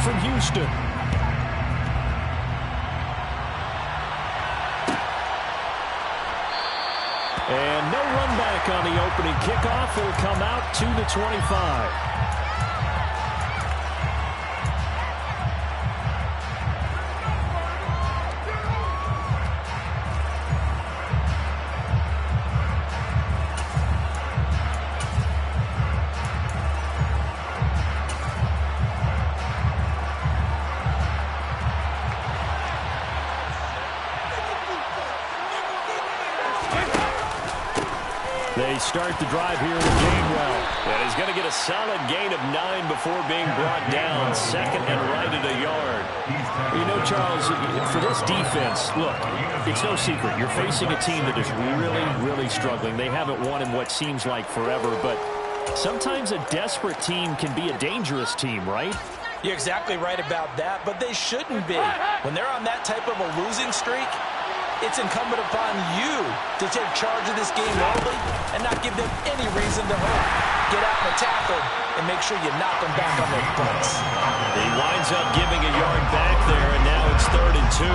from Houston. And no run back on the opening kickoff. It'll come out to the 25. They start the drive here with Gainwell. And he's going to get a solid gain of 9 before being brought down. Second and right at a yard. You know, Charles, for this defense, look, it's no secret. You're facing a team that is really, really struggling. They haven't won in what seems like forever, but sometimes a desperate team can be a dangerous team, right? You're exactly right about that, but they shouldn't be. When they're on that type of a losing streak, it's incumbent upon you to take charge of this game early and not give them any reason to hope. Get out and tackle and make sure you knock them back on their butts. He winds up giving a yard back there, and now it's 3rd and 2.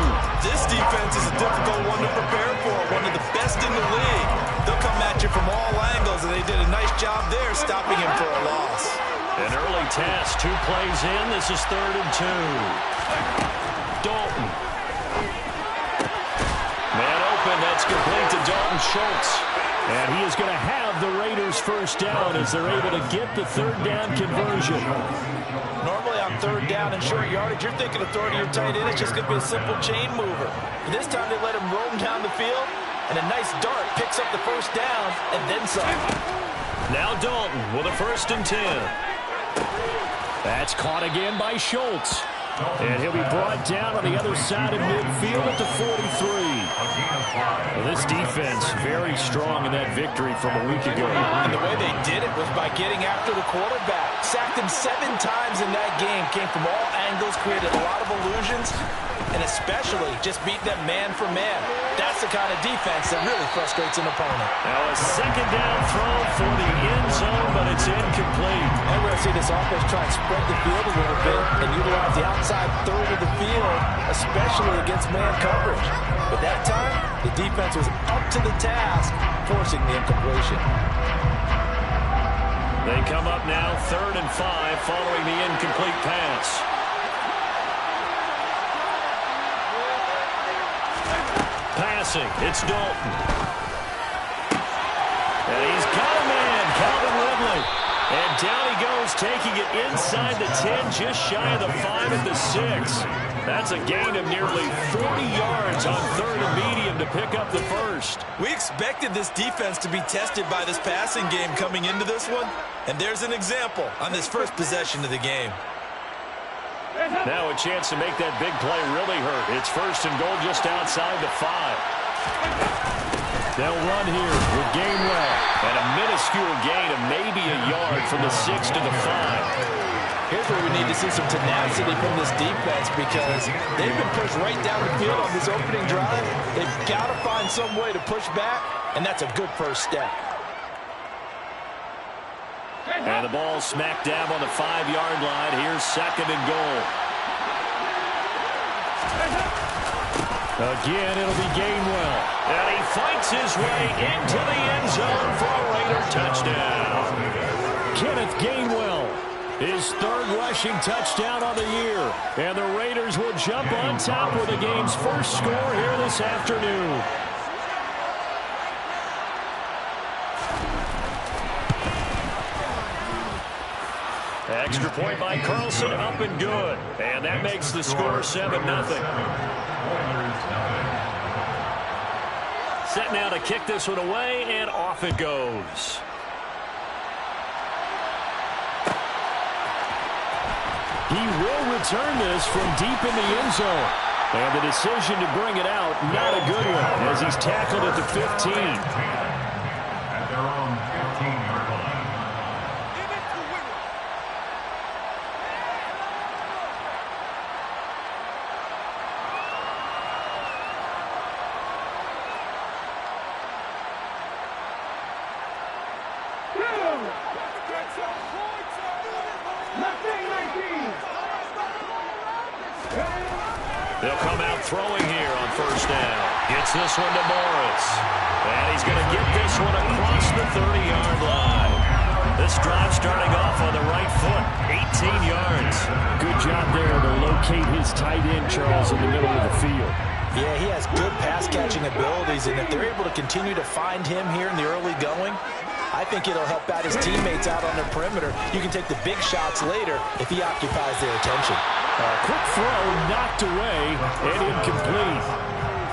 This defense is a difficult one to prepare for, one of the best in the league. They'll come at you from all angles, and they did a nice job there stopping him for a loss. An early task, 2 plays in. This is 3rd and 2. Dalton. Man open, that's complete to Dalton Schultz. And he is going to have the Raiders first down as they're able to get the 3rd down conversion. Normally on 3rd down and short yardage, you're thinking of throwing to your tight end. It's just going to be a simple chain mover. But this time they let him roam down the field, and a nice dart picks up the first down and then some. Now Dalton with a 1st and 10. That's caught again by Schultz. And he'll be brought down on the other side of midfield at the 43. Well, this defense very strong in that victory from a week ago. And the way they did it was by getting after the quarterback. Sacked him 7 times in that game. Came from all angles, created a lot of illusions, and especially just beat them man for man. That's the kind of defense that really frustrates an opponent. Now a 2nd down throw for the end zone, but it's incomplete. And we're going to see this offense try and spread the field a little bit and utilize the outside third of the field, especially against man coverage. But that time, the defense was up to the task, forcing the incompletion. They come up now 3rd and 5 following the incomplete pass. Passing, it's Dalton. And he's got a man, Calvin Ridley. And down he goes, taking it inside the 10, just shy of the 5 at the 6. That's a gain of nearly 40 yards on 3rd and medium to pick up the first. We expected this defense to be tested by this passing game coming into this one, and there's an example on this first possession of the game. Now a chance to make that big play really hurt. It's 1st and goal just outside the 5. They'll run here with Gainwell. And a minuscule gain of maybe a yard from the 6 to the 5. Here's where we need to see some tenacity from this defense because they've been pushed right down the field on this opening drive. They've got to find some way to push back, and that's a good first step. And the ball smack dab on the 5-yard line. Here's 2nd and goal. Again, it'll be Gainwell. And he fights his way into the end zone for a Raider touchdown. Kenneth Gainwell, his 3rd rushing touchdown on the year. And the Raiders will jump on top with the game's first score here this afternoon. Extra point by Carlson, up and good. And that makes the score 7-0. Set now to kick this one away, and off it goes. He will return this from deep in the end zone. And the decision to bring it out, not a good one, as he's tackled at the 15. At their own 15-yard line. They'll come out throwing here on first down. Gets this one to Morris. And he's going to get this one across the 30-yard line. This drive starting off on the right foot, 18 yards. Good job there to locate his tight end, Charles, in the middle of the field. Yeah, he has good pass-catching abilities, and if they're able to continue to find him here in the early going, I think it'll help out his teammates out on the perimeter. You can take the big shots later if he occupies their attention. Quick throw, knocked away, and incomplete.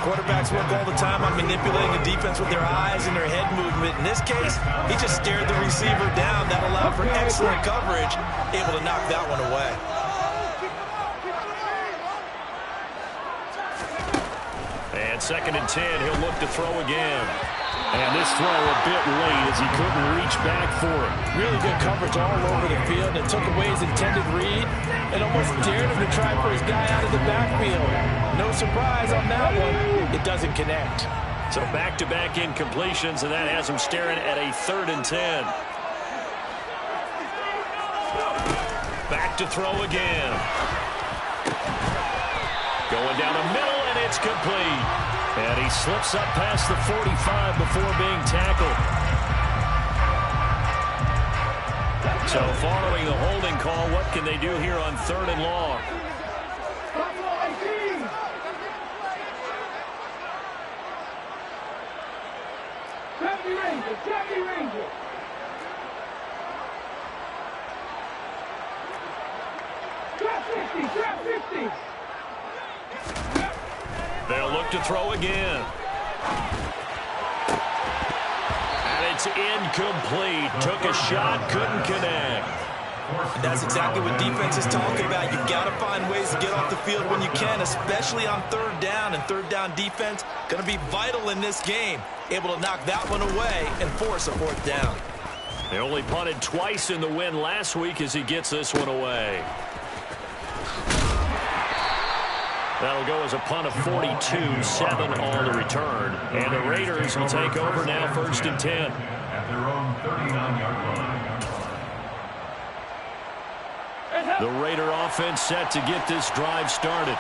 Quarterbacks work all the time on manipulating the defense with their eyes and their head movement. In this case, he just stared the receiver down. That allowed for excellent coverage, able to knock that one away. And 2nd and 10, he'll look to throw again. And this throw a bit late as he couldn't reach back for it. Really good coverage all over the field. It took away his intended read and almost dared him to try for his guy out of the backfield. No surprise on that one. It doesn't connect. So back-to-back incompletions, and that has him staring at a 3rd and 10. Back to throw again. Going down the middle, and it's complete. And he slips up past the 45 before being tackled. So following the holding call, what can they do here on 3rd and long? They'll look to throw again. And it's incomplete. Took a shot, couldn't connect. And that's exactly what defense is talking about. You've got to find ways to get off the field when you can, especially on 3rd down. And 3rd down defense going to be vital in this game. Able to knock that one away and force a 4th down. They only punted twice in the win last week as he gets this one away. That'll go as a punt of 42, 7 on the return. And the Raiders will take over now 1st and 10. At their own 39-yard line. The Raider offense set to get this drive started.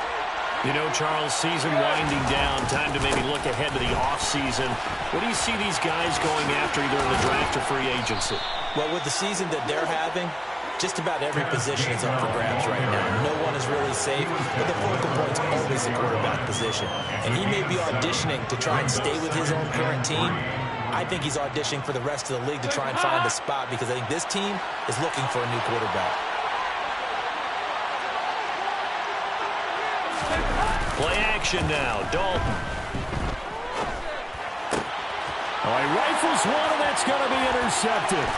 You know, Charles, season winding down, time to maybe look ahead to the offseason. What do you see these guys going after either in the draft or free agency? Well, with the season that they're having, just about every position is up for grabs right now. No one is really safe, but the focal point's always the quarterback position. And he may be auditioning to try and stay with his own current team. I think he's auditioning for the rest of the league to try and find a spot because I think this team is looking for a new quarterback. Play action now, Dalton. Oh, he rifles one, and that's going to be intercepted.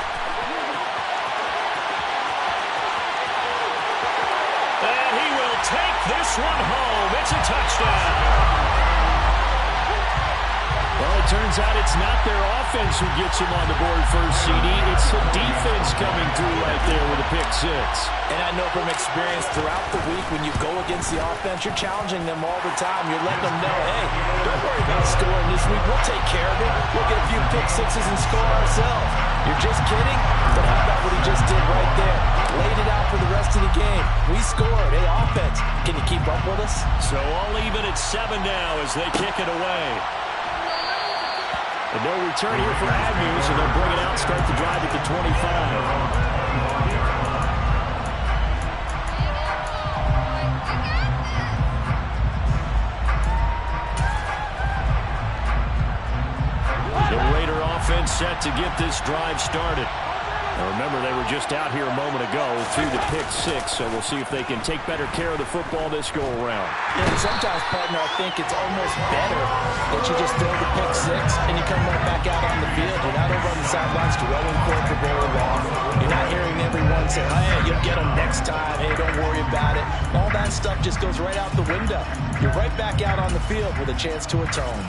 And he will take this one home. It's a touchdown. Well, it turns out it's not their offense who gets him on the board first, CD. It's the defense coming through right there with a pick 6. And I know from experience throughout the week when you go against the offense, you're challenging them all the time. You're letting them know, hey, don't worry about scoring this week. We'll take care of it. We'll get a few pick 6s and score ourselves. You're just kidding? But how about what he just did right there? Laid it out for the rest of the game. We scored. Hey, offense, can you keep up with us? So all even at 7 now as they kick it away. And no return here for Agnews, and they'll bring it out and start the drive at the 25. Offense set to get this drive started. Now remember, they were just out here a moment ago through the pick 6, so we'll see if they can take better care of the football this go-around. And sometimes, partner, I think it's almost better that you just throw the pick 6 and you come right back out on the field. You're not over on the sidelines throwing for the roll off. You're not hearing everyone say, hey, you'll get them next time. Hey, don't worry about it. All that stuff just goes right out the window. You're right back out on the field with a chance to atone.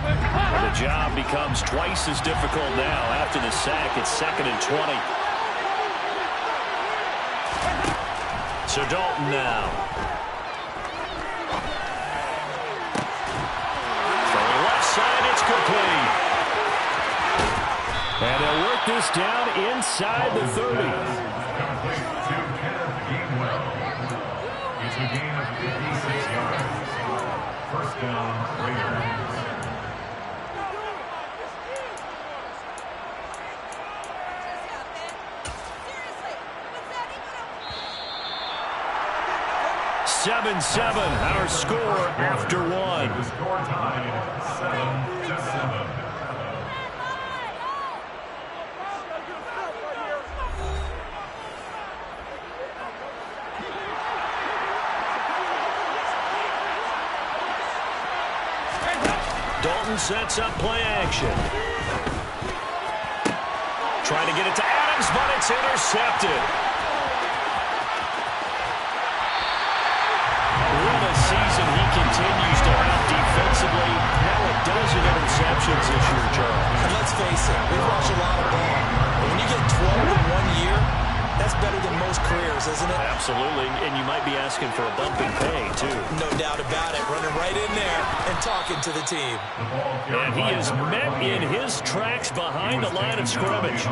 The job becomes twice as difficult now after the sack. It's 2nd and 20. So Dalton now. From the left side, it's complete. And they'll work this down inside the 30. Complete to Kenneth a gain of 56 yards. First down, Raiders. Seven, our score after one. The score tied 7-7. Dalton sets up play action. Trying to get it to Adams, but it's intercepted. What a season he continues to have defensively. Now a dozen interceptions this year, Charles. And let's face it, we've watched a lot of ball. But when you get 12 in 1 year, that's better than most careers, isn't it? Absolutely, and you might be asking for a bump in pay, too. No doubt about it. Running right in there and talking to the team. And he is met in his tracks behind the line of scrimmage.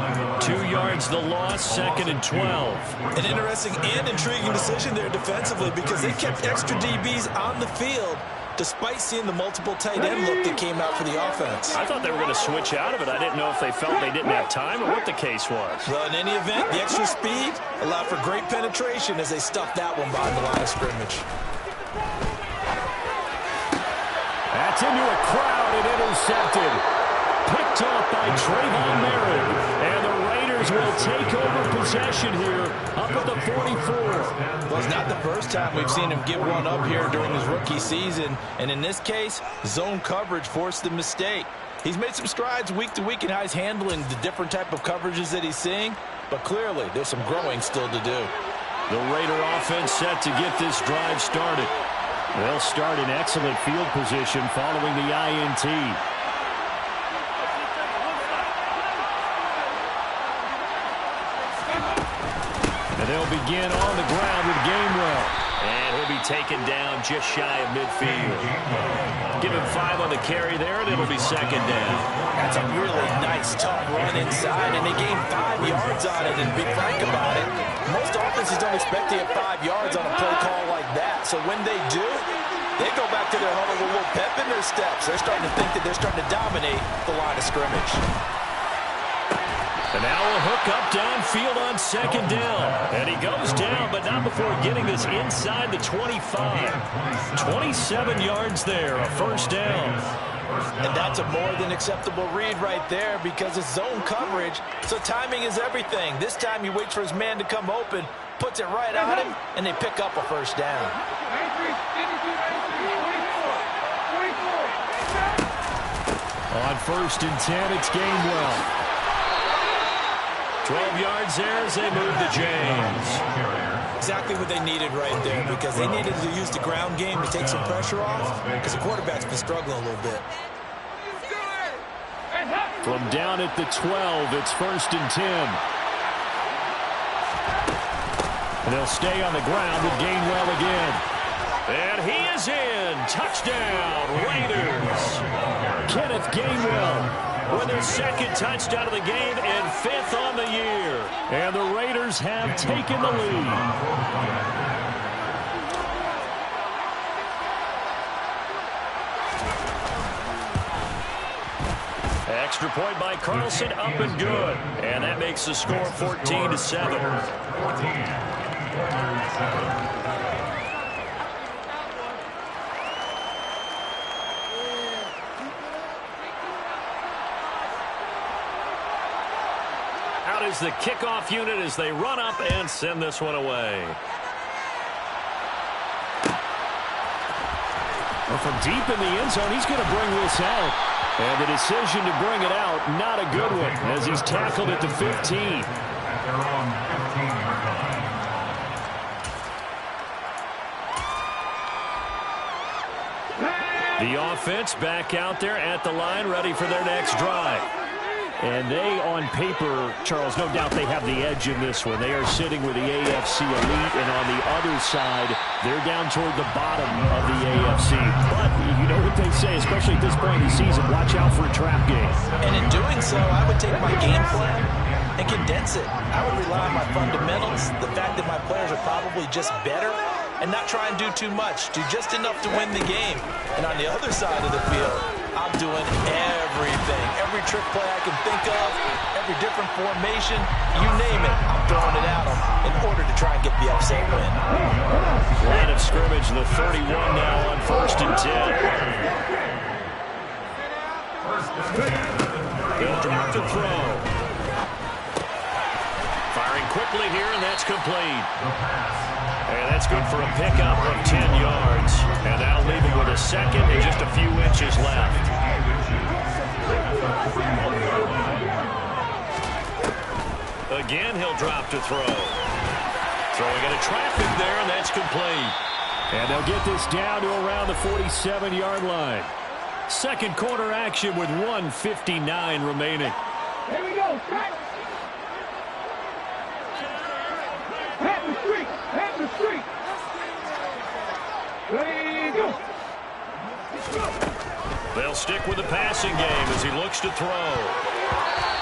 2 yards the loss, 2nd and 12. An interesting and intriguing decision there defensively because they kept extra DBs on the field despite seeing the multiple tight end look that came out for the offense. I thought they were going to switch out of it. I didn't know if they felt they didn't have time or what the case was. Well, in any event, the extra speed allowed for great penetration as they stuffed that one behind the line of scrimmage. That's into a crowd and intercepted. Picked off by Trayvon Merritt. And the Raiders will take over possession here up at the 44. Well, it's not the first time we've seen him give one up here during his rookie season. And in this case, zone coverage forced the mistake. He's made some strides week to week in how he's handling the different type of coverages that he's seeing. But clearly, there's some growing still to do. The Raider offense set to get this drive started. They'll start in excellent field position following the INT. And they'll begin on the ground with Gainwell. And he'll be taken down just shy of midfield. Give him 5 on the carry there, and it'll be 2nd down. That's a really nice, tough run inside, and they gained 5 yards on it. And to be frank about it, most offenses don't expect to get 5 yards on a play call like that. So when they do, they go back to their huddle with a little pep in their steps. They're starting to think that they're starting to dominate the line of scrimmage. And now a hook up downfield on 2nd down. And he goes down, but not before getting this inside the 25. 27 yards there, a 1st down. And that's a more than acceptable read right there because it's zone coverage, so timing is everything. This time he waits for his man to come open, puts it right on him, and they pick up a 1st down. On 1st and 10, it's Gainwell. 12 yards there as they move to James. Exactly what they needed right there because they needed to use the ground game to take some pressure off because the quarterback's been struggling a little bit. From down at the 12, it's 1st and 10. And they'll stay on the ground with Gainwell again. And he is in. Touchdown, Raiders. Kenneth Gainwell with their 2nd touchdown of the game and 5th on the year. And the Raiders have taken the lead. Extra point by Carlson, up and good. And that makes the score 14-7. Out is the kickoff unit as they run up and send this one away. Well, from deep in the end zone, he's going to bring this out. And the decision to bring it out, not a good one, as he's tackled at the 15. At their own 15-yard line. The offense back out there at the line, ready for their next drive. And they, on paper, Charles, no doubt they have the edge in this one. They are sitting with the AFC elite, and on the other side, they're down toward the bottom of the AFC. But you know what they say, especially at this point in the season, watch out for a trap game. And in doing so, I would take my game plan and condense it. I would rely on my fundamentals, the fact that my players are probably just better, and not try and do too much. Do just enough to win the game. And on the other side of the field, I'm doing everything. Every trick play I can think of, every different formation, you name it, I'm throwing it at them in order to try and get the upset win. Line of scrimmage, the 31 now on 1st and 10. They'll drop to throw. Firing quickly here, and that's complete. And that's good for a pickup of 10 yards. And now leaving with a second and just a few inches left. Again, he'll drop to throw. Throwing into traffic there, and that's complete. And they'll get this down to around the 47-yard line. Second quarter action with 1:59 remaining. Here we go. Pat the street. Pat the street. There you go. They'll stick with the passing game as he looks to throw.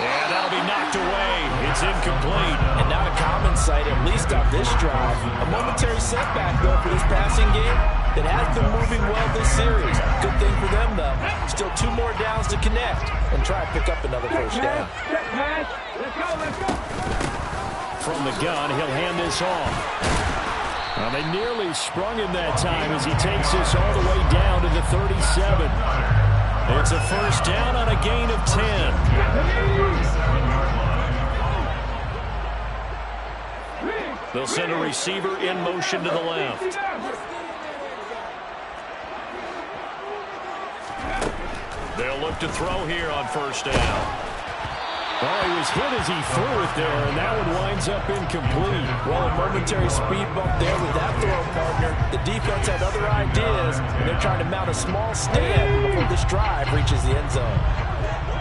And that'll be knocked away. It's incomplete. And not a common sight, at least on this drive. A momentary setback, though, for this passing game that has been moving well this series. Good thing for them, though. Still 2 more downs to connect and try and pick up another first down. Let's go, let's go. From the gun, he'll hand this off. Well, they nearly sprung him that time as he takes this all the way down to the 37. It's a first down on a gain of 10. They'll send a receiver in motion to the left. They'll look to throw here on first down. Well, he was hit as he threw it there, and that one winds up incomplete. Well, a momentary speed bump there with that throw partner. The defense had other ideas, and they're trying to mount a small stand before this drive reaches the end zone.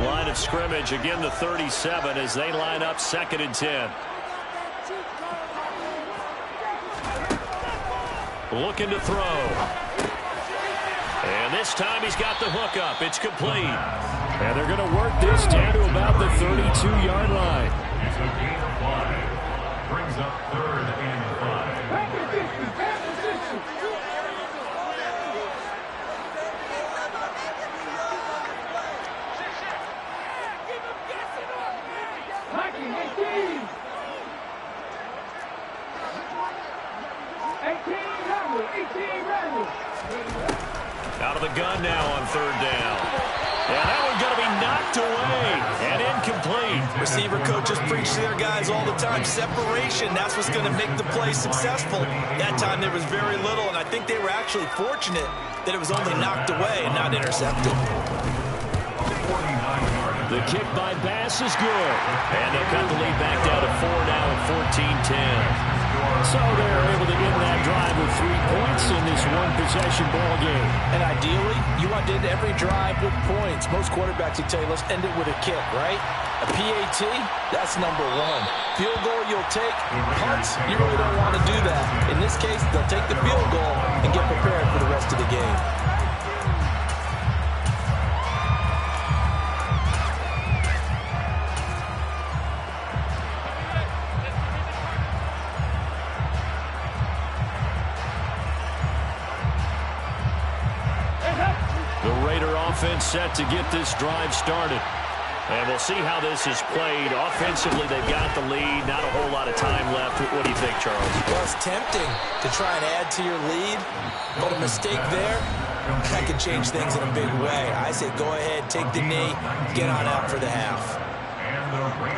Line of scrimmage, again the 37 as they line up 2nd and 10. Looking to throw. And this time he's got the hook up. It's complete. And they're going to work this down to about the 32-yard line. It's a gain of 5. Brings up 3rd and 5. Out of the gun now on 3rd down. And that one's going to be knocked away and incomplete. Receiver coaches preach to their guys all the time. Separation, that's what's going to make the play successful. That time there was very little, and I think they were actually fortunate that it was only knocked away and not intercepted. The kick by Bass is good. And they'll cut the lead back down to 4 now at 14-10. So they're able to end that drive with 3 points in this one-possession ball game. And ideally, you want to end every drive with points. Most quarterbacks will tell you, let's end it with a kick, right? A PAT, that's number 1. Field goal you'll take. Punts, you really don't want to do that. In this case, they'll take the field goal and get prepared for the rest of the game. Offense set to get this drive started. And we'll see how this is played. Offensively, they've got the lead. Not a whole lot of time left. What do you think, Charles? Well, it's tempting to try and add to your lead, but a mistake there, that could change things in a big way. I say go ahead, take the knee, get on out for the half.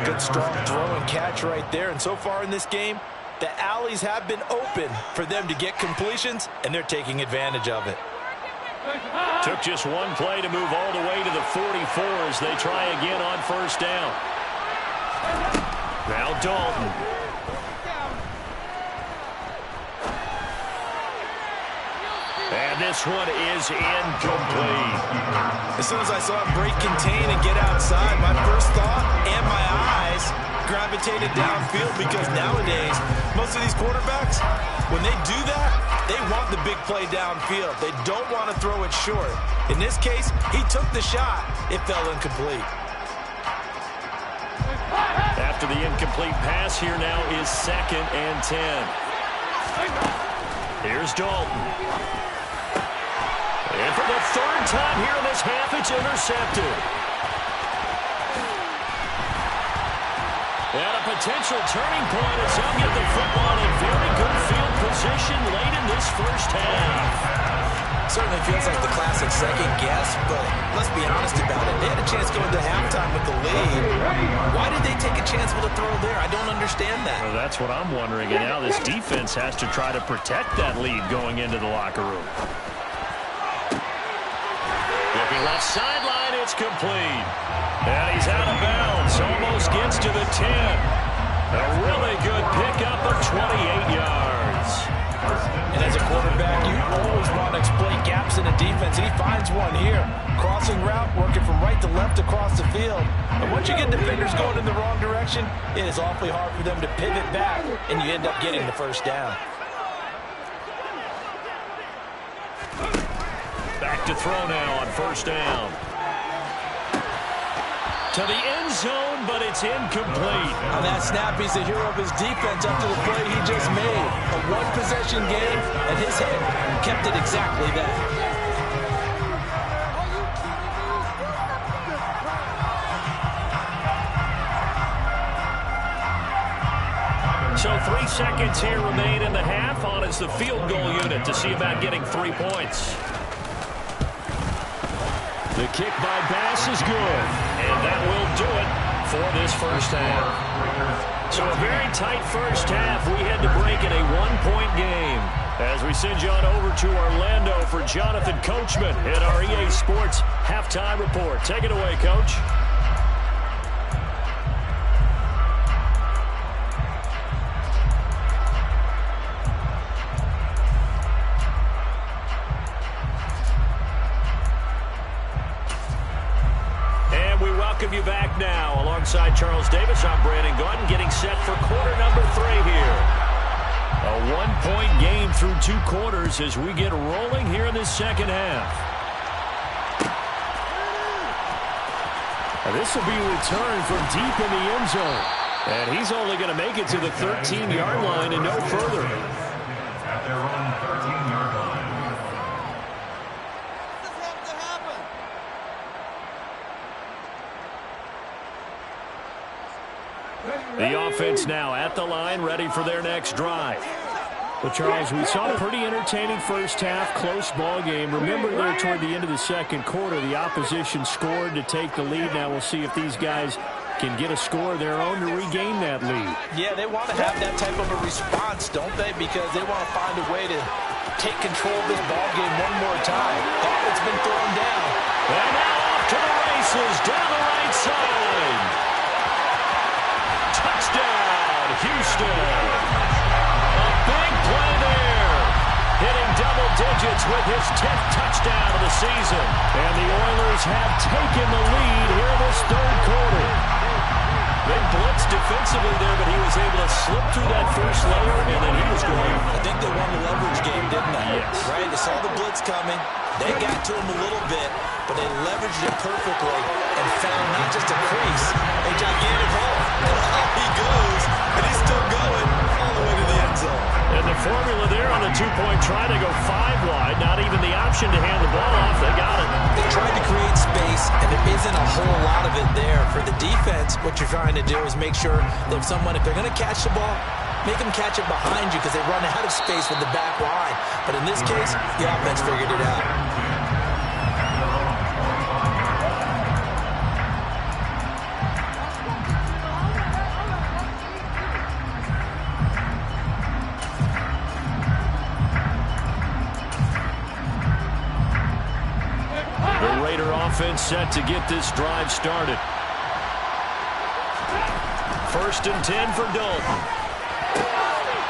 Good strong throw and catch right there. And so far in this game, the alleys have been open for them to get completions, and they're taking advantage of it. Took just one play to move all the way to the 44 as they try again on first down. Now Dalton. And this one is incomplete. As soon as I saw him break contain and get outside, my first thought and my eyes gravitated downfield, because nowadays, most of these quarterbacks, when they do that, they want the big play downfield. They don't want to throw it short. In this case, he took the shot. It fell incomplete. After the incomplete pass, here now is 2nd and 10. Here's Dalton. And for the third time here in this half, it's intercepted. And a potential turning point as they'll get the football in very good field position late in this first half. Certainly feels like the classic second guess, but let's be honest about it. They had a chance going to halftime with the lead. Why did they take a chance with a throw there? I don't understand that. Well, that's what I'm wondering. And now this defense has to try to protect that lead going into the locker room. Looking left sideline, it's complete. And he's out of bounds. Almost gets to the 10. A really good pickup of 28 yards. And as a quarterback, you always want to exploit gaps in the defense, and he finds one here. Crossing route, working from right to left across the field. And once you get defenders going in the wrong direction, it is awfully hard for them to pivot back, and you end up getting the first down. Back to throw now on first down. To the end zone, but it's incomplete. On that snap, he's the hero of his defense up to the play he just made. A one-possession game, and his head kept it exactly that. So 3 seconds here remain in the half. On is the field goal unit to see about getting 3 points. The kick by Bass is good, and that will do it for this first half. So a very tight first half. We had to break in a one-point game. As we send you on over to Orlando for Jonathan Coachman at our EA Sports Halftime Report. Take it away, Coach. You back now alongside Charles Davis. I'm Brandon Gaudin getting set for quarter number 3 here. A one-point game through 2 quarters as we get rolling here in this second half. Now this will be returned from deep in the end zone. And he's only going to make it to the 13-yard line and no further. At their own 13-yard line. The offense now at the line, ready for their next drive. Well, Charles, we saw a pretty entertaining first half, close ball game. Remember there toward the end of the second quarter, the opposition scored to take the lead. Now we'll see if these guys can get a score of their own to regain that lead. Yeah, they want to have that type of a response, don't they? Because they want to find a way to take control of this ball game one more time. Oh, it's been thrown down. And now off to the races, down the right side. Touchdown, Houston. A big play there. Hitting double digits with his 10th touchdown of the season. And the Oilers have taken the lead here in this third quarter. They blitzed defensively there, but he was able to slip through that first layer, and then he was going. I think they won the leverage game, didn't they? Yes. Right? They saw the blitz coming. They got to him a little bit, but they leveraged it perfectly and found not just a crease, a gigantic hole. And off he goes, and he's still going all the way to the end zone. And the formula there on the two-point try to go 5 wide, not even the option to hand the ball off. They got it. They tried to create space, and there isn't a whole lot of it there. For the defense, what you're trying to do is make sure that if they're going to catch the ball, make them catch it behind you because they run out of space with the back line. But in this case, the offense figured it out. The Raider offense set to get this drive started. 1st and 10 for Dalton.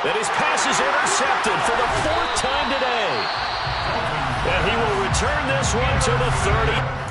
And his pass is intercepted for the 4th time today. And he will return this one to the 30.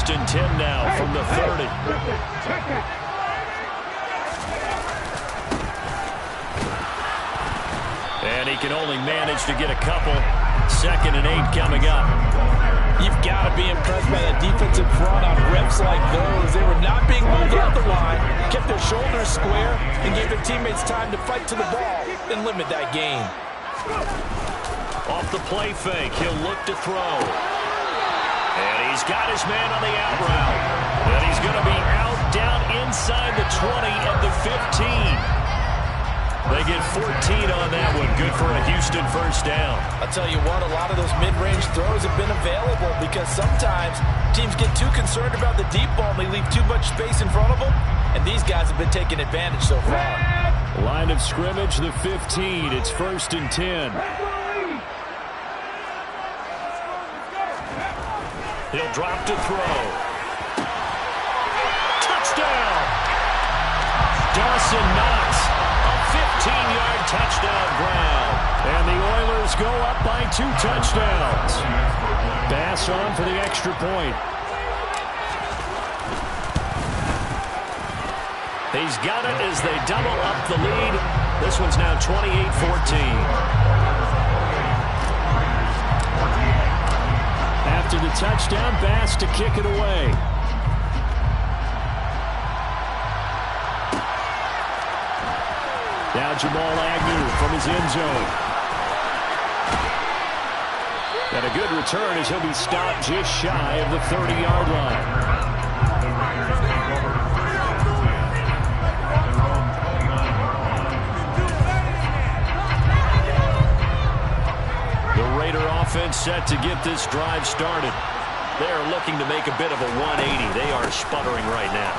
First and 10 now from the 30. And he can only manage to get a couple. 2nd and 8 coming up. You've got to be impressed by that defensive front on reps like those. They were not being moved off the line, kept their shoulders square, and gave their teammates time to fight to the ball and limit that gain. Off the play fake, he'll look to throw. And he's got his man on the out route. And he's going to be out down inside the 20 at the 15. They get 14 on that one. Good for a Houston first down. I'll tell you what, a lot of those mid-range throws have been available because sometimes teams get too concerned about the deep ball and they leave too much space in front of them, and these guys have been taking advantage so far. Line of scrimmage, the 15. It's 1st and 10. He'll drop to throw. Touchdown! Dawson Knox. 15-yard touchdown ground. And the Oilers go up by 2 touchdowns. Bass on for the extra point. He's got it as they double up the lead. This one's now 28-14. After the touchdown, Bass to kick it away. Now Jamal Agnew from his end zone. And a good return as he'll be stopped just shy of the 30-yard line. The Raider offense set to get this drive started. They are looking to make a bit of a 180. They are sputtering right now.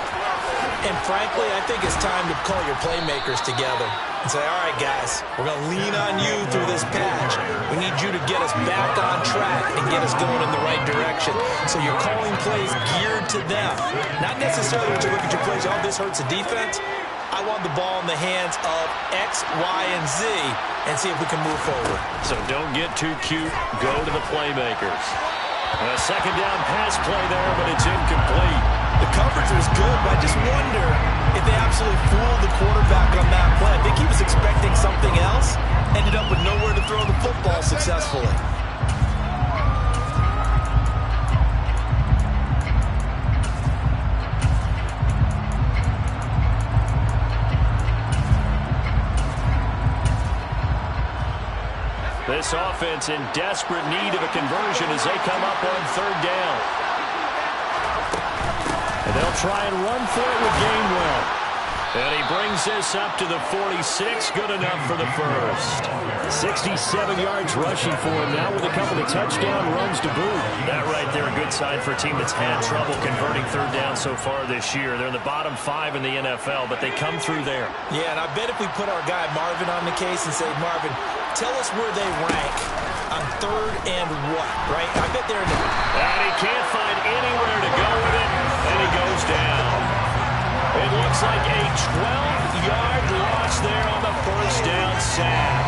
And frankly, I think it's time to call your playmakers together and say, all right, guys, we're going to lean on you through this patch. We need you to get us back on track and get us going in the right direction. So you're calling plays geared to them. Not necessarily when you look at your plays, oh, this hurts the defense. I want the ball in the hands of X, Y, and Z and see if we can move forward. So don't get too cute. Go to the playmakers. A second down pass play there, but it's incomplete. The coverage was good, but I just wonder if they absolutely fooled the quarterback on that play. I think he was expecting something else, ended up with nowhere to throw the football successfully. This offense in desperate need of a conversion as they come up on 3rd down. And they'll try and run for it with Gainwell. And he brings this up to the 46. Good enough for the first. 67 yards rushing for him now with a couple of touchdown runs to boot. That right there, a good sign for a team that's had trouble converting 3rd down so far this year. They're in the bottom 5 in the NFL, but they come through there. Yeah, and I bet if we put our guy Marvin on the case and say, Marvin, tell us where they rank on 3rd and what, right? I bet they're in the... And he can't find anywhere to go with it, and he goes down. It looks like a 12-yard loss there on the first down sack.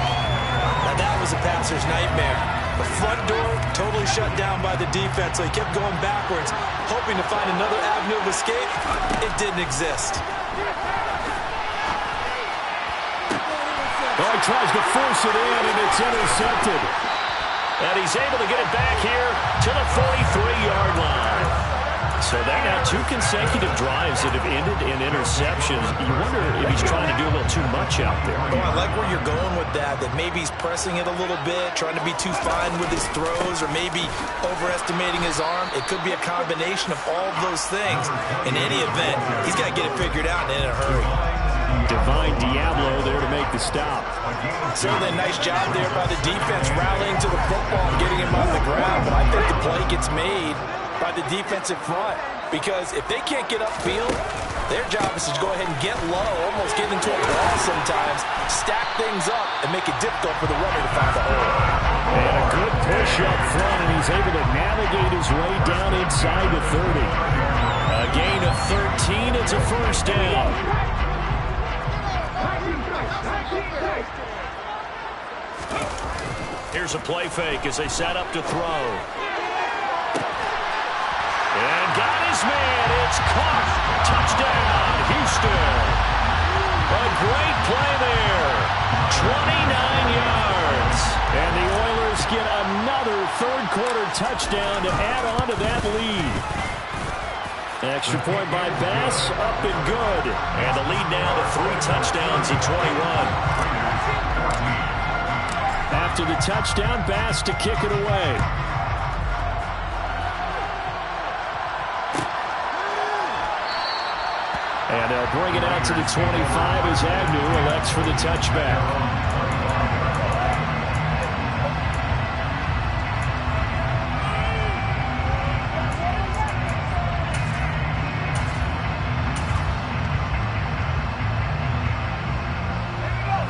Now that was a passer's nightmare. The front door totally shut down by the defense, so he kept going backwards, hoping to find another avenue of escape. It didn't exist. Oh, he tries to force it in, and it's intercepted. And he's able to get it back here to the 43-yard line. So that now 2 consecutive drives that have ended in interceptions. You wonder if he's trying to do a little too much out there. Oh, I like where you're going with that maybe he's pressing it a little bit, trying to be too fine with his throws, or maybe overestimating his arm. It could be a combination of all of those things. In any event, he's got to get it figured out and in a hurry. Divine Diablo there to make the stop. Certainly a nice job there by the defense, rallying to the football and getting him on the ground. But I think the play gets made by the defensive front, because if they can't get upfield, their job is to go ahead and get low, almost get into a ball sometimes, stack things up, and make it difficult for the runner to find the hole. And a good push up front, and he's able to navigate his way down inside the 30. A gain of 13, it's a first down. Here's a play fake as they set up to throw. And got his his man. It's caught. Touchdown, Houston. A great play there. 29 yards. And the Oilers get another third-quarter touchdown to add on to that lead. Extra point by Bass, up and good. And the lead now to 3 touchdowns at 21. After the touchdown, Bass to kick it away. And they'll bring it out to the 25 as Agnew elects for the touchback.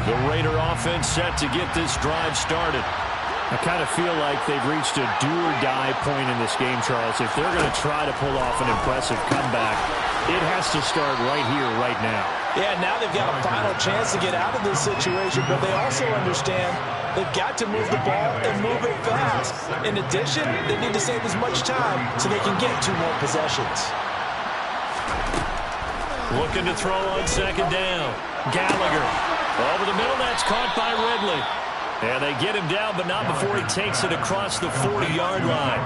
The Raider offense set to get this drive started. I kind of feel like they've reached a do-or-die point in this game, Charles. If they're going to try to pull off an impressive comeback, it has to start right here, right now. Yeah, now they've got a final chance to get out of this situation, but they also understand they've got to move the ball and move it fast. In addition, they need to save as much time so they can get 2 more possessions. Looking to throw on second down. Gallagher. Over the middle, that's caught by Ridley. And they get him down, but not before he takes it across the 40-yard line.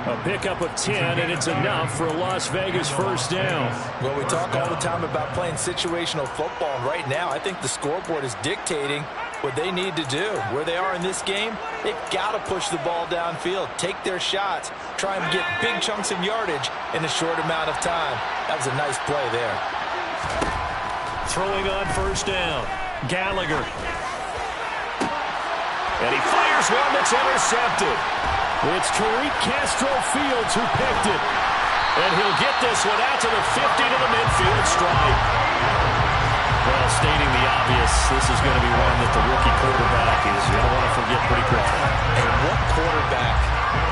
A pickup of 10, and it's enough for a Las Vegas first down. Well, we talk all the time about playing situational football, and right now I think the scoreboard is dictating what they need to do. Where they are in this game, they've got to push the ball downfield, take their shots, try and get big chunks of yardage in a short amount of time. That was a nice play there. Throwing on first down, Gallagher. And he fires one that's intercepted. It's Tariq Castro-Fields who picked it. And he'll get this one out to the 50 to the midfield stripe. Well, stating the obvious, this is going to be one that the rookie quarterback is going to want to forget pretty quickly. And what quarterback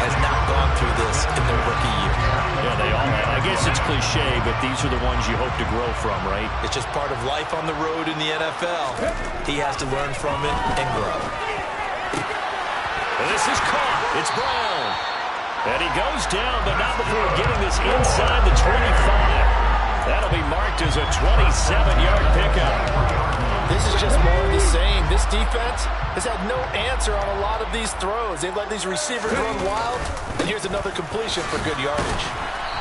has not gone through this in their rookie year? Yeah, they all have. I guess it's cliche, but these are the ones you hope to grow from, right? It's just part of life on the road in the NFL. He has to learn from it and grow. And this is caught. It's Brown. And he goes down, but not before getting this inside the 25. That'll be marked as a 27-yard pickup. This is just more of the same. This defense has had no answer on a lot of these throws. They've let these receivers run wild, and here's another completion for good yardage.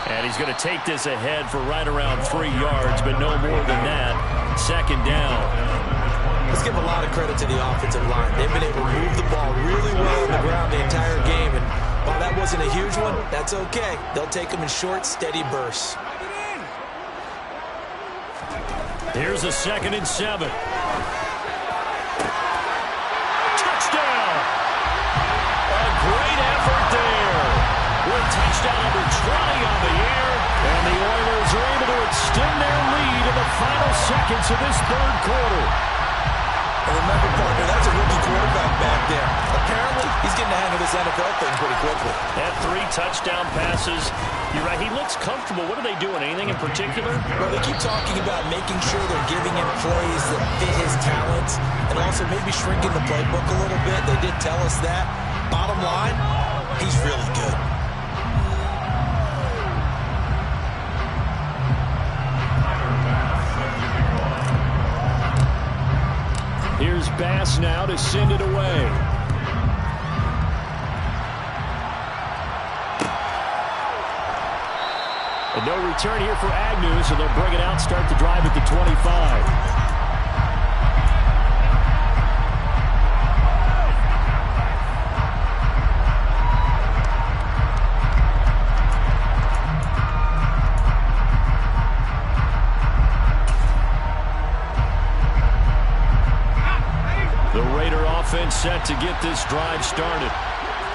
And he's going to take this ahead for right around 3 yards, but no more than that. Second down. Let's give a lot of credit to the offensive line. They've been able to move the ball really well on the ground the entire game, and while that wasn't a huge one, that's okay. They'll take them in short, steady bursts. Here's a 2nd and 7. Touchdown! A great effort there. With touchdown number 20 on the air, and the Oilers are able to extend their lead in the final seconds of this third quarter. And remember, partner, that's a rookie quarterback back there. Apparently, he's getting the hang of this NFL thing pretty quickly. Had 3 touchdown passes. You're right, he looks comfortable. What are they doing? Anything in particular? Well, they keep talking about making sure they're giving him plays that fit his talents and also maybe shrinking the playbook a little bit. They did tell us that. Bottom line, he's really good. Here's Bass now to send it away. And no return here for Agnew, so they'll bring it out, start the drive at the 25. The Raider offense set to get this drive started.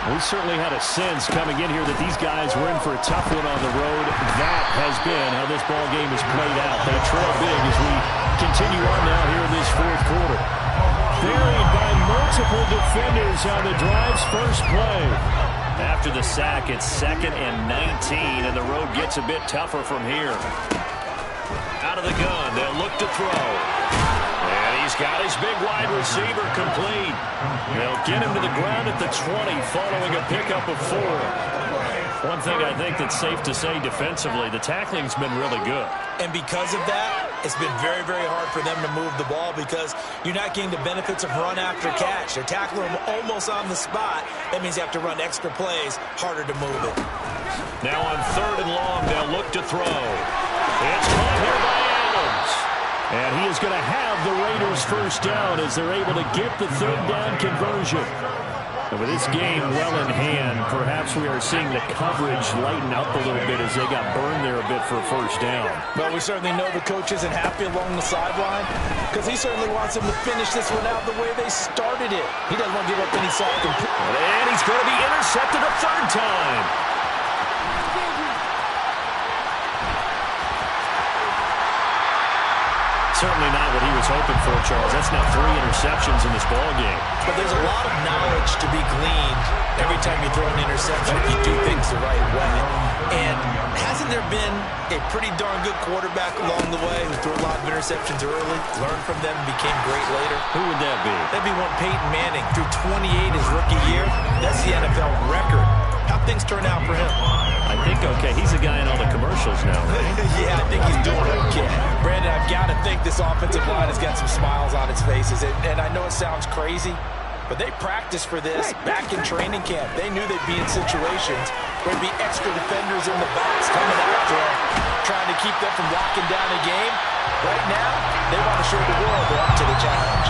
We certainly had a sense coming in here that these guys were in for a tough one on the road. That has been how this ball game has played out. They trail big as we continue on now here in this fourth quarter. Buried by multiple defenders on the drive's first play. After the sack, it's 2nd and 19, and the road gets a bit tougher from here. Out of the gun, they'll look to throw. He's got his big wide receiver complete. They'll get him to the ground at the 20 following a pickup of 4. One thing I think that's safe to say defensively, the tackling's been really good. And because of that, it's been very, very hard for them to move the ball because you're not getting the benefits of run after catch. They're tackling them almost on the spot. That means you have to run extra plays, harder to move it. Now on 3rd and long, they'll look to throw. It's caught here by Adams. And he is going to have the Raiders first down as they're able to get the 3rd down conversion. And with this game well in hand, perhaps we are seeing the coverage lighten up a little bit as they got burned there a bit for a first down. But we certainly know the coach isn't happy along the sideline because he certainly wants them to finish this one out the way they started it. He doesn't want to give up any soft improvement. And he's going to be intercepted a 3rd time. Certainly not what he was hoping for, Charles. That's now 3 interceptions in this ball game. But there's a lot of knowledge to be gleaned every time you throw an interception if you do things the right way. And hasn't there been a pretty darn good quarterback along the way who threw a lot of interceptions early, learned from them, and became great later? Who would that be? That'd be one Peyton Manning. Threw 28 his rookie year. That's the NFL record. How'd things turn out for him? I think, okay, he's the guy in all the commercials now, right? Yeah, I think he's doing okay. Brandon, I've got to think this offensive line has got some smiles on its faces. And I know it sounds crazy, but they practiced for this back in training camp. They knew they'd be in situations where there'd be extra defenders in the box coming after them, trying to keep them from locking down a game. Right now, they want to show the world they're up to the challenge.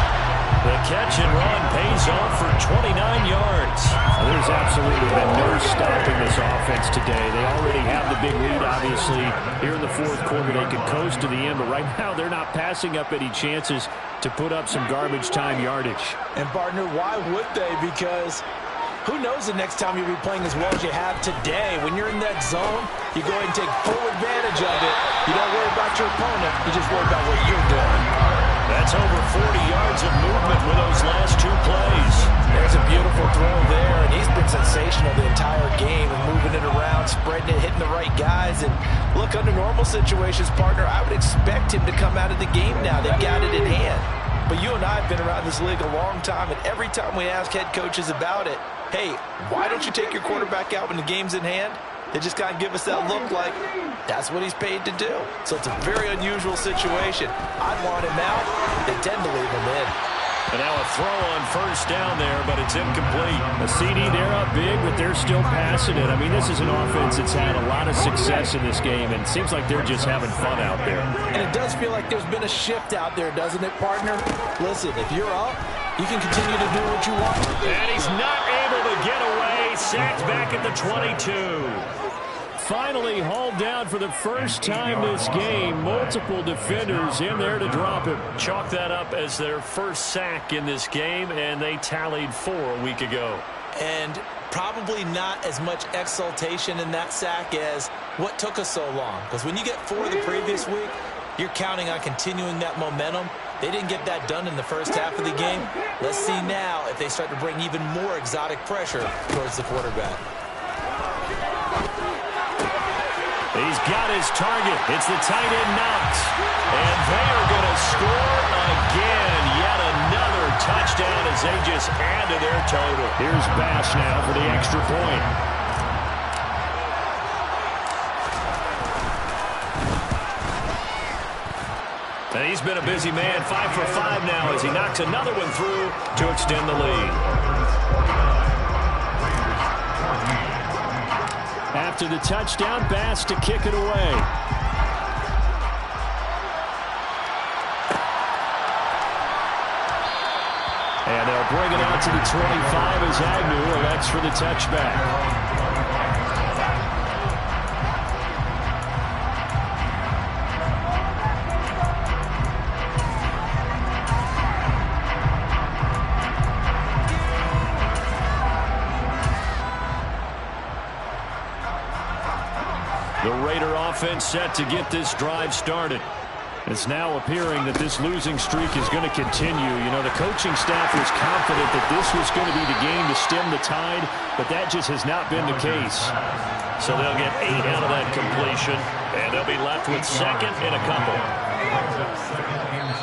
The catch and run pays off for 29 yards. There's absolutely been no stopping this offense today. They already have the big lead, obviously. Here in the 4th quarter, they could coast to the end, but right now they're not passing up any chances to put up some garbage time yardage. And, partner, why would they? Because who knows the next time you'll be playing as well as you have today. When you're in that zone, you go ahead and take full advantage of it. You don't worry about your opponent. You just worry about what you're doing. That's over 40 yards of movement with those last 2 plays. There's a beautiful throw there, and he's been sensational the entire game and moving it around, spreading it, hitting the right guys. And look, under normal situations, partner, I would expect him to come out of the game now. They've got it in hand. But you and I have been around this league a long time, and every time we ask head coaches about it, hey, why don't you take your quarterback out when the game's in hand? They just kind of give us that look like that's what he's paid to do. So it's a very unusual situation. I'd want him out. They tend to leave him in. And now a throw on 1st down there, but it's incomplete. A CD, they're up big, but they're still passing it. I mean, this is an offense that's had a lot of success in this game, and it seems like they're just having fun out there. And it does feel like there's been a shift out there, doesn't it, partner? Listen, if you're up, you can continue to do what you want. And he's not able to get away. Sacked back at the 22. Finally hauled down for the first time this game. Multiple defenders in there to drop him. Chalk that up as their first sack in this game, and they tallied 4 a week ago. And probably not as much exultation in that sack as what took us so long. Because when you get 4 the previous week, you're counting on continuing that momentum. They didn't get that done in the first half of the game. Let's see now if they start to bring even more exotic pressure towards the quarterback. He's got his target. It's the tight end Knox. And they are going to score again. Yet another touchdown as they just add to their total. Here's Bass now for the extra point. And he's been a busy man. 5 for 5 now as he knocks another one through to extend the lead. After the touchdown, Bass to kick it away. And they'll bring it out to the 25 as Agnew elects for the touchback. The Raider offense set to get this drive started. It's now appearing that this losing streak is going to continue. You know, the coaching staff was confident that this was going to be the game to stem the tide, but that just has not been the case. So they'll get 8 out of that completion, and they'll be left with 2nd and a couple.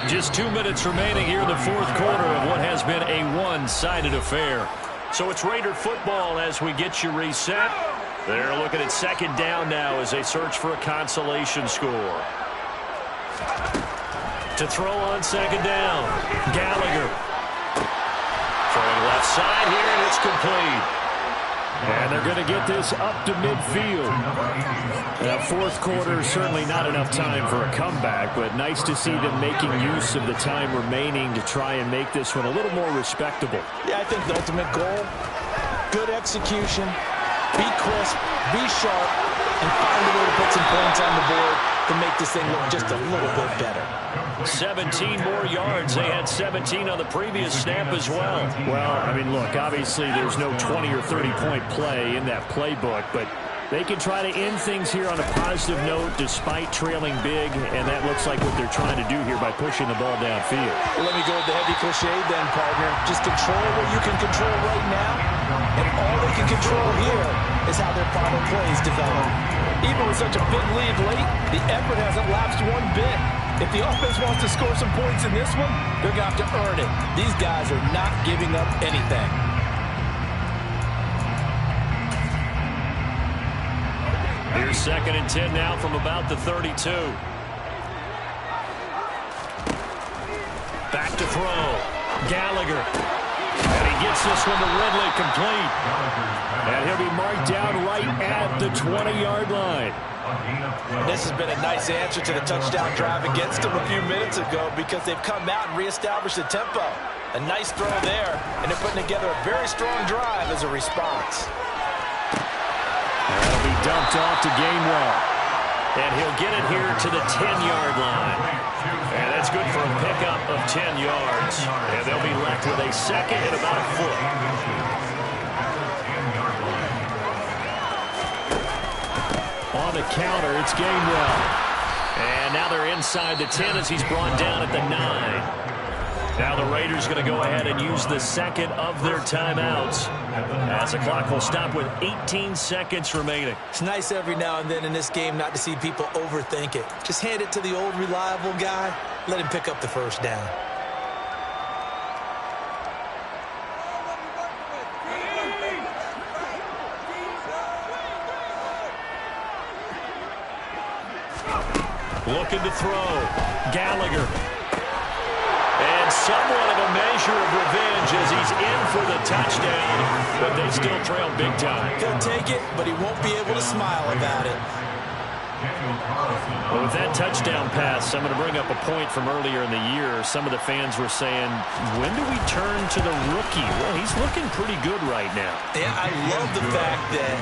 Just 2 minutes remaining here in the 4th quarter of what has been a one-sided affair. So it's Raider football as we get you reset. They're looking at second down now as they search for a consolation score. To throw on second down, Gallagher. Throwing left side here, and it's complete. And they're going to get this up to midfield. That fourth quarter, certainly not enough time for a comeback, but nice to see them making use of the time remaining to try and make this one a little more respectable. Yeah, I think the ultimate goal, good execution, be crisp, be sharp, and find a way to put some points on the board to make this thing look just a little bit better. 17 more yards. They had 17 on the previous snap as well. Well, I mean, look, obviously there's no 20 or 30-point play in that playbook, but they can try to end things here on a positive note despite trailing big, and that looks like what they're trying to do here by pushing the ball downfield. Well, let me go with the heavy cliche then, partner. Just control what you can control right now, and all they can control here is how their final plays develop. Even with such a big lead late, the effort hasn't lapsed one bit. If the offense wants to score some points in this one, they're going to have to earn it. These guys are not giving up anything. Here's second and 10 now from about the 32. Back to throw. Gallagher. And he gets this one to Ridley complete. And he'll be marked down right at the 20-yard line. This has been a nice answer to the touchdown drive against them a few minutes ago because they've come out and reestablished the tempo. A nice throw there, and they're putting together a very strong drive as a response. That'll be dumped off to Gainwell. And he'll get it here to the 10-yard line. And that's good for a pickup of 10 yards. And they'll be left with a second and about a foot. On the counter, it's Gainwell. And now they're inside the 10 as he's brought down at the 9. Now the Raiders going to go ahead and use the second of their timeouts as the clock will stop with 18 seconds remaining. It's nice every now and then in this game not to see people overthink it. Just hand it to the old reliable guy. Let him pick up the first down. Looking to throw. Gallagher. And somewhat of a measure of revenge as he's in for the touchdown, but they still trail big time. He'll take it, but he won't be able to smile about it. Well, with that touchdown pass, I'm going to bring up a point from earlier in the year. Some of the fans were saying, when do we turn to the rookie? Well, he's looking pretty good right now. Yeah, I love the fact that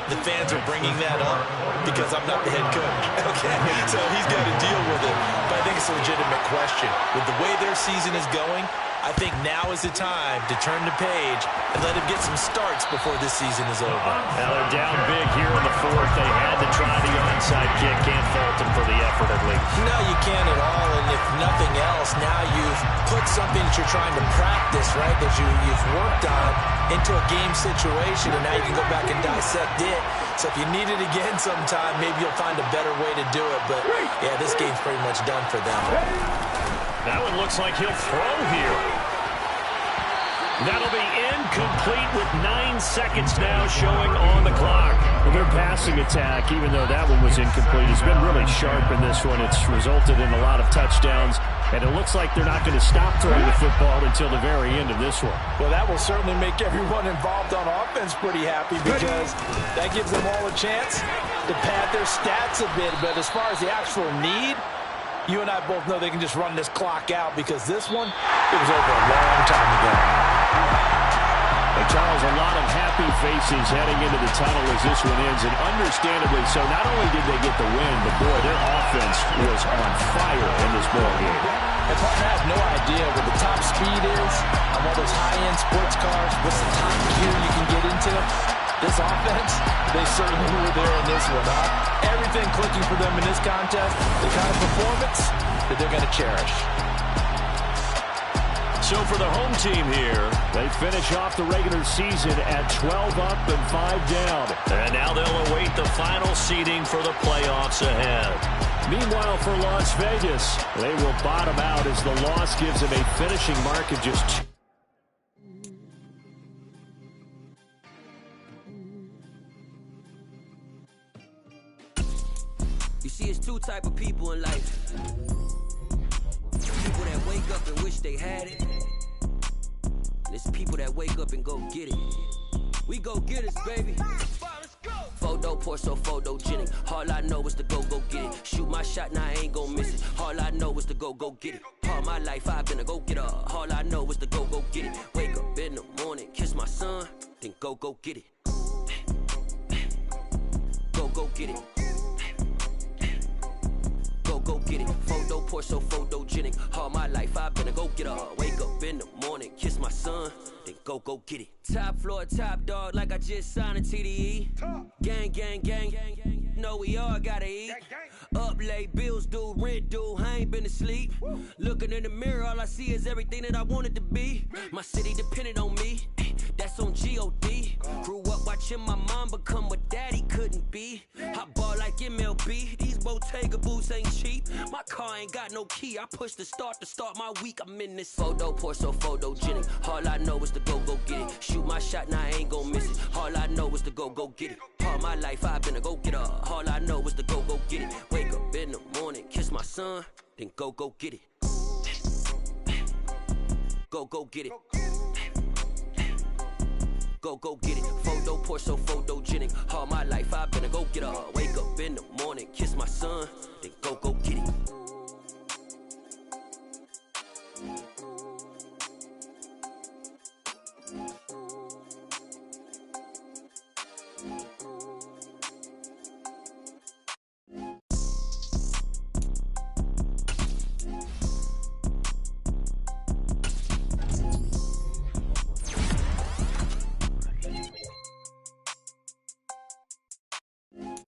the fans are bringing that up because I'm not the head coach. Okay, so he's got to deal with it. But I think it's a legitimate question. With the way their season is going, I think now is the time to turn the page and let him get some starts before this season is over. Now they're down big here in the fourth. They had to try the onside kick. Can't fault them for the effort at least. No, you can't at all. And if nothing else, now you've put something that you're trying to practice, right, that you've worked on into a game situation, and now you can go back and dissect it. So if you need it again sometime, maybe you'll find a better way to do it. But, yeah, this game's pretty much done for them. That one looks like he'll throw here. That'll be incomplete with 9 seconds now showing on the clock. Well, their passing attack, even though that one was incomplete, has been really sharp in this one. It's resulted in a lot of touchdowns, and it looks like they're not going to stop throwing the football until the very end of this one. Well, that will certainly make everyone involved on offense pretty happy because that gives them all a chance to pad their stats a bit. But as far as the actual need, you and I both know they can just run this clock out because this one, it was over a long time ago. And Charles, a lot of happy faces heading into the tunnel as this one ends, and understandably so. Not only did they get the win, but boy, their offense was on fire in this ball game. And partner has no idea what the top speed is on one of those high-end sports cars. What's the top gear you can get into? This offense, they certainly were there in this one. Everything clicking for them in this contest, the kind of performance that they're going to cherish. So for the home team here, they finish off the regular season at 12 up and 5 down. And now they'll await the final seeding for the playoffs ahead. Meanwhile, for Las Vegas, they will bottom out as the loss gives them a finishing mark of just 2. see, it's two type of people in life. People that wake up and wish they had it. And it's people that wake up and go get it. We go get it, baby. Photo poor, so photogenic. All I know is to go get it. Shoot my shot, now I ain't gon' miss it. All I know is to go get it. All my life I've been a go-getter. All I know is to go get it. Wake up in the morning, kiss my son, then go get it. Go get it. Go get it. Photo poor, so photogenic. All my life I've been a go-getter. Wake up in the morning, kiss my son, then go get it. Top floor, top dog, like I just signed a TDE. Gang, gang, gang. Know we all gotta eat. Up late, bills due, rent due, I ain't been asleep. Looking in the mirror, all I see is everything that I wanted to be. My city depended on me, that's on G.O.D. Grew up watching my mom become what daddy couldn't be. I ball like MLB, these Bottega boots ain't cheap. My car ain't got no key, I push the start to start my week. I'm in this photo poor, so photogenic. All I know is to go get it. Shoot my shot, now I ain't gon' miss it. All I know is to go get it. All my life I've been a go-getter. All I know is to go get it. Wake up in the morning, kiss my son, then go get it. Go get it. Go get it. Photo poor, so photogenic. All my life I've been a go-getter. Wake up in the morning, kiss my son, then go get it.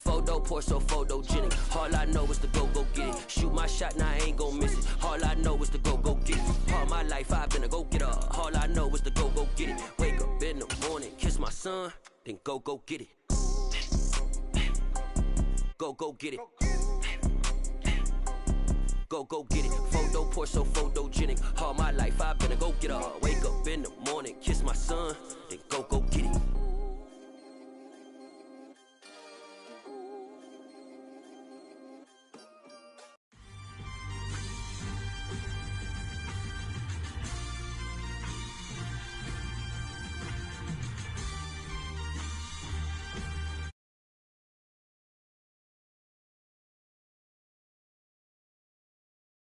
Photo poor, so photogenic. All I know is to go get it. Shoot my shot, now I ain't gon' miss it. All I know is to go get it. All my life I've been a go-getter. All I know is to go get it. Wake up in the morning, kiss my son, then go get it. Go get it. Go get it. Photo poor, so photogenic. All my life I've been a go-getter. Wake up